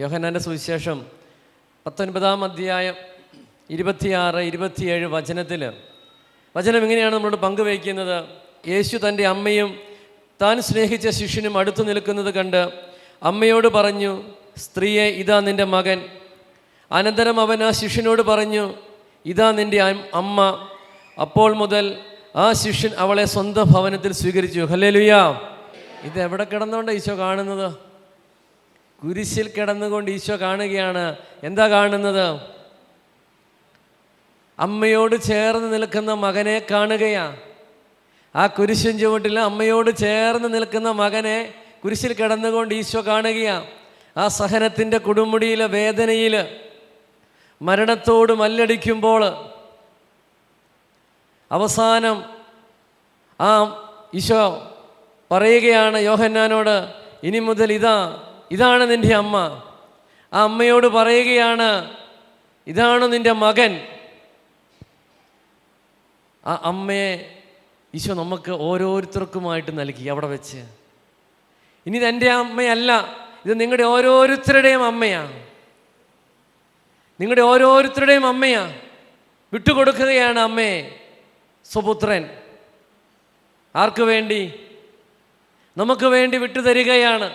യോഹന്നാൻ്റെ സുവിശേഷം 19-ാം അധ്യായം 26-27 വചനം ഇങ്ങനെയാണ് നമ്മളോട് പങ്കുവയ്ക്കുന്നത്. യേശു തൻ്റെ അമ്മയും താൻ സ്നേഹിച്ച ശിഷ്യനും അടുത്തു നിൽക്കുന്നത് കണ്ട് അമ്മയോട് പറഞ്ഞു, സ്ത്രീയെ, ഇതാ നിൻ്റെ മകൻ. അനന്തരം അവൻ ആ ശിഷ്യനോട് പറഞ്ഞു, ഇതാ നിൻ്റെ അമ്മ. അപ്പോൾ മുതൽ ആ ശിഷ്യൻ അവളെ സ്വന്തം ഭവനത്തിൽ സ്വീകരിച്ചു. ഹല്ലേലൂയ. ഇത് എവിടെ കിടന്നുകൊണ്ട് ഈശോ കാണുന്നത്? കുരിശിൽ കിടന്നുകൊണ്ട് ഈശോ കാണുകയാണ്. എന്താ കാണുന്നത്? അമ്മയോട് ചേർന്ന് നിൽക്കുന്ന മകനെ കാണുകയാ. ആ കുരിശിൻ ചുവട്ടിൽ അമ്മയോട് ചേർന്ന് നിൽക്കുന്ന മകനെ കുരിശിൽ കിടന്നുകൊണ്ട് ഈശോ കാണുകയാ. ആ സഹനത്തിൻ്റെ കൊടുമുടിയിലെ വേദനയിൽ മരണത്തോട് മല്ലടിക്കുമ്പോൾ അവസാനം ആ ഈശോ പറയുകയാണ് യോഹന്നാനോട്, ഇനി മുതൽ ഇതാണ് നിൻ്റെ അമ്മ. ആ അമ്മയോട് പറയുകയാണ്, ഇതാണ് നിൻ്റെ മകൻ. ആ അമ്മയെ ഈശോ നമുക്ക് ഓരോരുത്തർക്കുമായിട്ട് നൽകി അവിടെ വെച്ച്. ഇനി ഇതെൻ്റെ അമ്മയല്ല, ഇത് നിങ്ങളുടെ ഓരോരുത്തരുടെയും അമ്മയാണ്. നിങ്ങളുടെ ഓരോരുത്തരുടെയും അമ്മയാണ്. വിട്ടുകൊടുക്കുകയാണ് അമ്മയെ സ്വപുത്രൻ. ആർക്ക് വേണ്ടി? നമുക്ക് വേണ്ടി വിട്ടുതരികയാണ്.